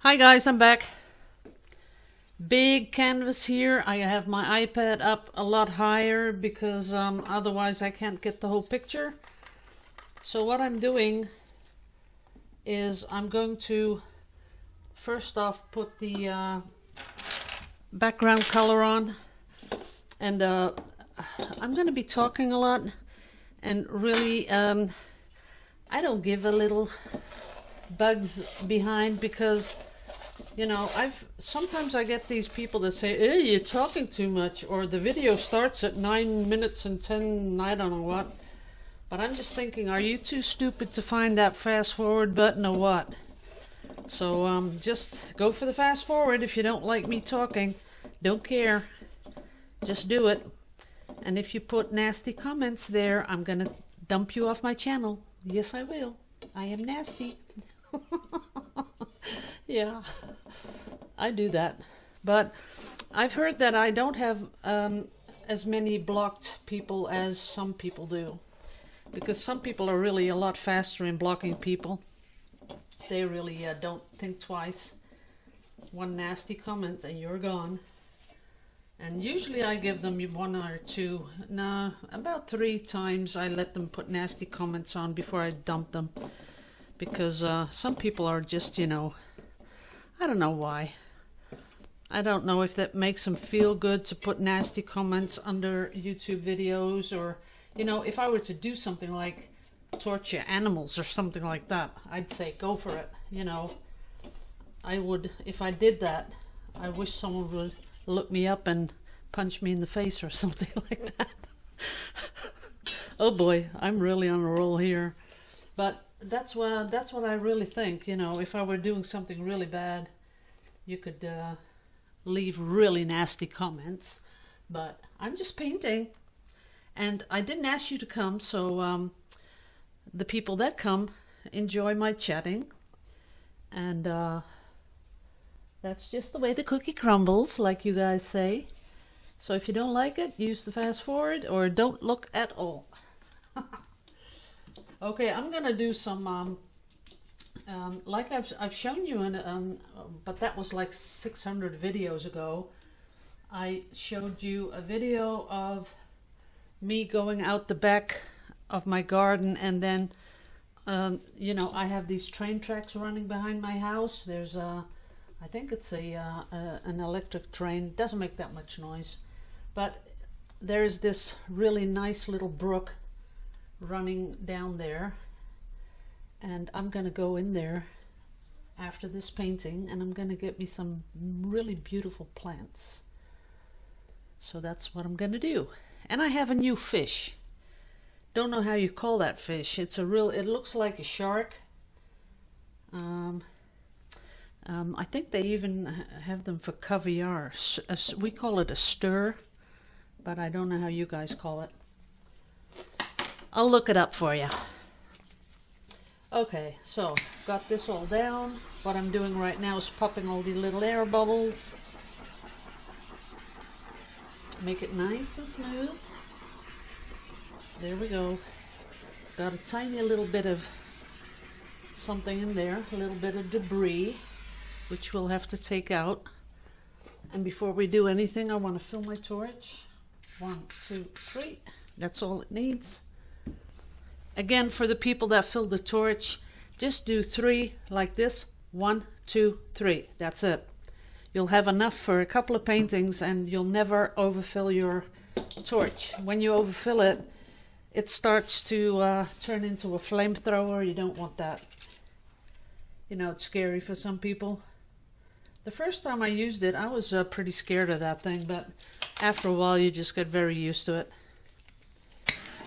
Hi guys, I'm back. Big canvas here. I have my iPad up a lot higher because otherwise I can't get the whole picture. So what I'm doing is I'm going to first off put the background color on, and I'm going to be talking a lot, and really I don't give a little bugs behind because sometimes I get these people that say, hey, you're talking too much, or the video starts at 9 minutes and 10, I don't know what. But I'm just thinking, are you too stupid to find that fast forward button or what? So just go for the fast forward if you don't like me talking. Don't care. Just do it. And if you put nasty comments there, I'm gonna dump you off my channel. Yes, I will. I am nasty. Yeah, I do that. But I've heard that I don't have as many blocked people as some people do. Because some people are really a lot faster in blocking people. They really don't think twice. One nasty comment and you're gone. And usually I give them one or two. No, about 3 times I let them put nasty comments on before I dump them. Because some people are just, I don't know why. I don't know if that makes them feel good to put nasty comments under YouTube videos, or, if I were to do something like torture animals or something like that, I'd say go for it. I would, if I did that, I wish someone would look me up and punch me in the face or something like that. Oh boy, I'm really on a roll here. But that's what I really think. If I were doing something really bad, you could leave really nasty comments. But I'm just painting, and I didn't ask you to come, so the people that come enjoy my chatting, and that's just the way the cookie crumbles, like you guys say. So if you don't like it, use the fast forward or don't look at all. Okay, I'm gonna do some like I've shown you in but that was like 600 videos ago. I showed you a video of me going out the back of my garden, and then I have these train tracks running behind my house. There's I think it's an electric train. Doesn't make that much noise, but there's this really nice little brook running down there, and I'm gonna go in there after this painting, and I'm gonna get me some really beautiful plants. So that's what I'm gonna do. And I have a new fish. Don't know how you call that fish. It looks like a shark. I think they even have them for caviar. We call it a stir, but I don't know how you guys call it. I'll look it up for you. Okay, so got this all down. What I'm doing right now is popping all the little air bubbles. Make it nice and smooth. There we go. Got a tiny little bit of something in there, a little bit of debris, which we'll have to take out. And before we do anything, I want to fill my torch. 1, 2, 3. That's all it needs. Again, for the people that fill the torch, just do 3 like this. 1, 2, 3. That's it. You'll have enough for a couple of paintings, and you'll never overfill your torch. When you overfill it, it starts to turn into a flamethrower. You don't want that. It's scary for some people. The first time I used it, I was pretty scared of that thing, but after a while you just get very used to it.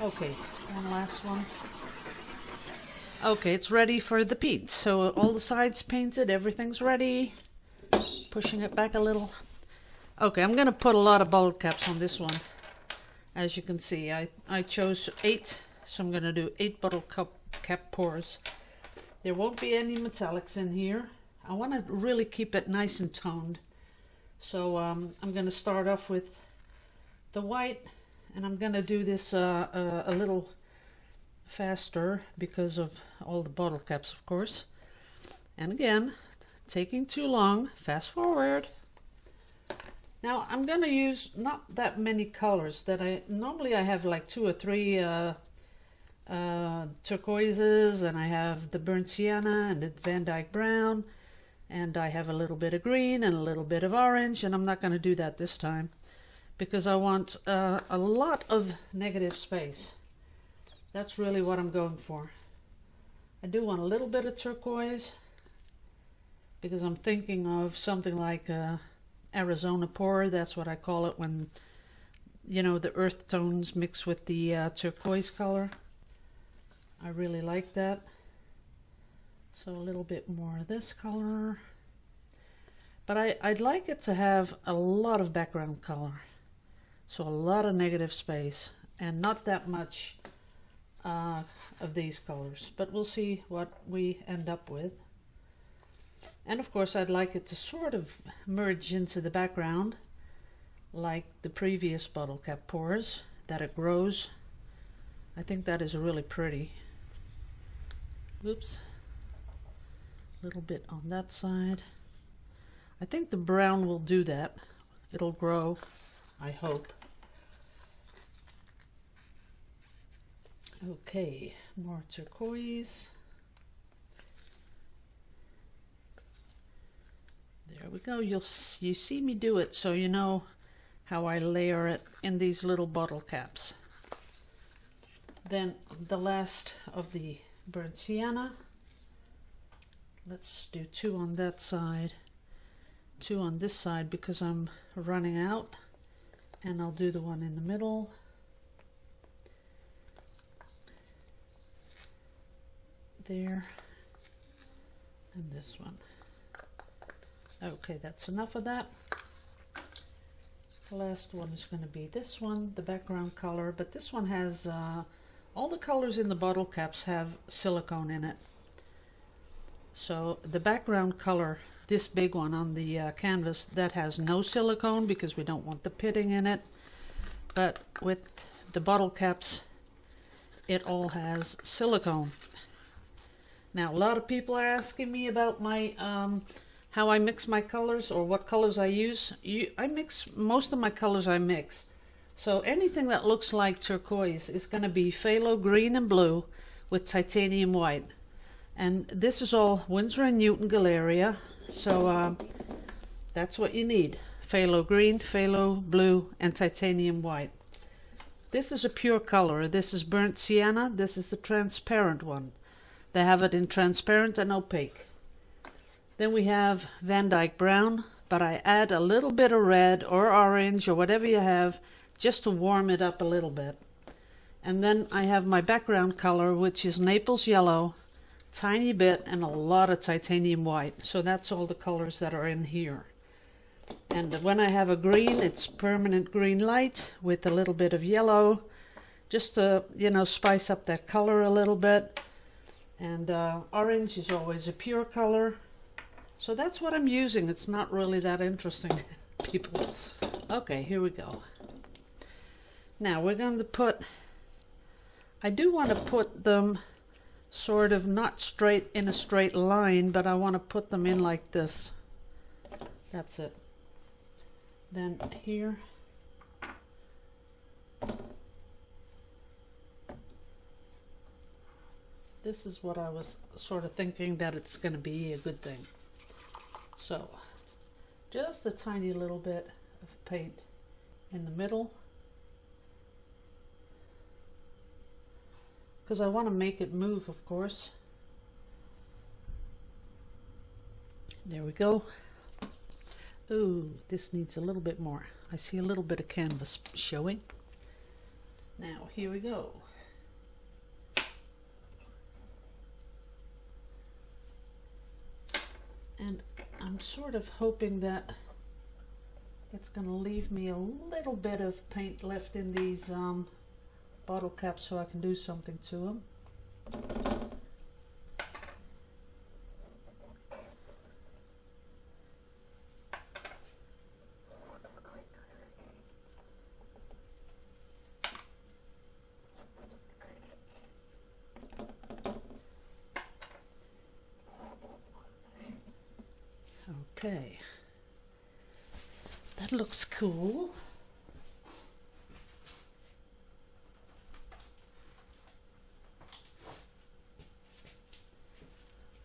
Okay, one last one. Okay, it's ready for the paint. So all the sides painted, everything's ready. Pushing it back a little. Okay, I'm gonna put a lot of bottle caps on this one. As you can see, I chose 8, so I'm gonna do 8 bottle cap pours. There won't be any metallics in here. I want to really keep it nice and toned. So I'm gonna start off with the white, and I'm gonna do this a little faster because of all the bottle caps, of course. And again, taking too long. Fast forward. Now I'm going to use not that many colors that normally I have like 2 or 3 turquoises, and I have the burnt sienna and the Van Dyke brown, and I have a little bit of green and a little bit of orange, and I'm not going to do that this time because I want a lot of negative space. That's really what I'm going for. I do want a little bit of turquoise because I'm thinking of something like Arizona pour. That's what I call it when, you know, the earth tones mix with the turquoise color. I really like that. So a little bit more of this color. But I'd like it to have a lot of background color. So a lot of negative space and not that much of these colors. But we'll see what we end up with. And of course I'd like it to sort of merge into the background like the previous bottle cap pours, that it grows. I think that is really pretty. Oops. A little bit on that side. I think the brown will do that. It'll grow, I hope. Okay, more turquoise. There we go. You see me do it, so you know how I layer it in these little bottle caps. Then the last of the burnt sienna. Let's do 2 on that side, 2 on this side because I'm running out, and I'll do the one in the middle. There, and this one. Okay, that's enough of that. The last one is going to be this one, the background color, but this one has all the colors in the bottle caps have silicone in it. So the background color, this big one on the canvas, that has no silicone because we don't want the pitting in it. But with the bottle caps, it all has silicone. Now a lot of people are asking me about my how I mix my colors or what colors I use. I mix most of my colors. I mix. So anything that looks like turquoise is going to be phthalo green and blue with titanium white. And this is all Winsor & Newton Galeria. So that's what you need. Phthalo green, phthalo blue, and titanium white. This is a pure color. This is burnt sienna. This is the transparent one. They have it in transparent and opaque. Then we have Van Dyke brown, but I add a little bit of red or orange or whatever you have just to warm it up a little bit. And then I have my background color, which is Naples yellow, tiny bit, and a lot of titanium white. So that's all the colors that are in here. And when I have a green, it's permanent green light with a little bit of yellow, just to, you know, spice up that color a little bit. And orange is always a pure color. So that's what I'm using. It's not really that interesting, people. Okay, here we go. Now we're going to put, I do want to put them sort of not straight in a straight line, but I want to put them in like this. That's it. Then here. This is what I was sort of thinking that it's going to be a good thing. So, just a tiny little bit of paint in the middle, because I want to make it move, of course. There we go. Ooh, this needs a little bit more. I see a little bit of canvas showing. Now, here we go. And I'm sort of hoping that it's going to leave me a little bit of paint left in these bottle caps so I can do something to them. Okay, that looks cool.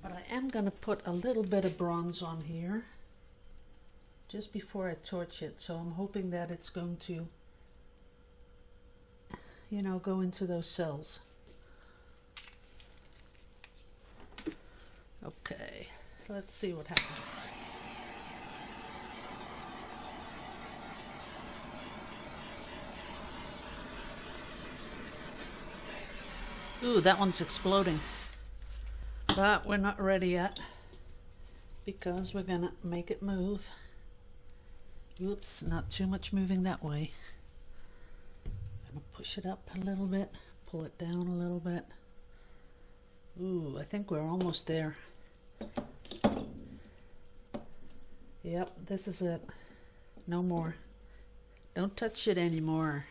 But I am going to put a little bit of bronze on here just before I torch it, so I'm hoping that it's going to, you know, go into those cells. Okay, let's see what happens. Ooh, that one's exploding. But we're not ready yet because we're gonna make it move. Oops, not too much moving that way. I'm gonna push it up a little bit, pull it down a little bit. Ooh, I think we're almost there. Yep, this is it. No more. Don't touch it anymore.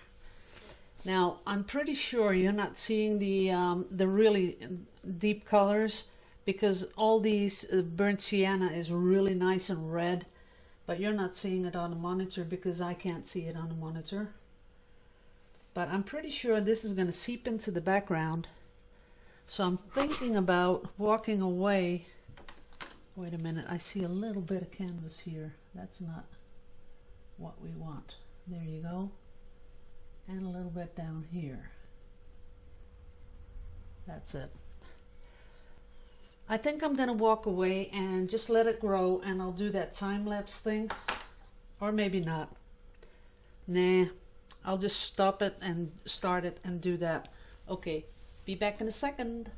Now, I'm pretty sure you're not seeing the really deep colors because all these burnt sienna is really nice and red, but you're not seeing it on the monitor because I can't see it on the monitor. But I'm pretty sure this is going to seep into the background. So I'm thinking about walking away. Wait a minute, I see a little bit of canvas here. That's not what we want. There you go. And a little bit down here. That's it. I think I'm gonna walk away and just let it grow, and I'll do that time-lapse thing, or maybe not. Nah, I'll just stop it and start it and do that. Okay, be back in a second.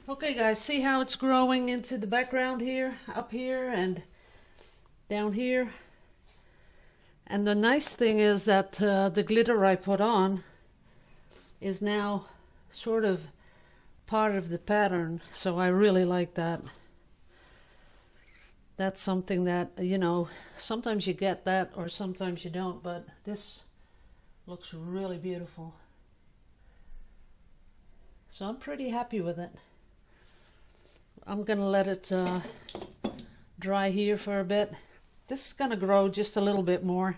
Okay guys, see how it's growing into the background here, up here and down here. And the nice thing is that the glitter I put on is now sort of part of the pattern, so I really like that. That's something that, you know, sometimes you get that or sometimes you don't, but this looks really beautiful. So I'm pretty happy with it. I'm gonna let it dry here for a bit. This is gonna grow just a little bit more,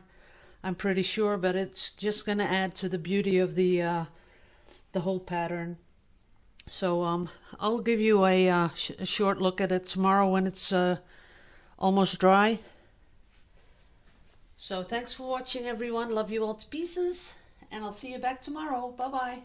I'm pretty sure, but it's just gonna add to the beauty of the whole pattern. So I'll give you a short look at it tomorrow when it's almost dry. So thanks for watching everyone. Love you all to pieces, and I'll see you back tomorrow. Bye bye.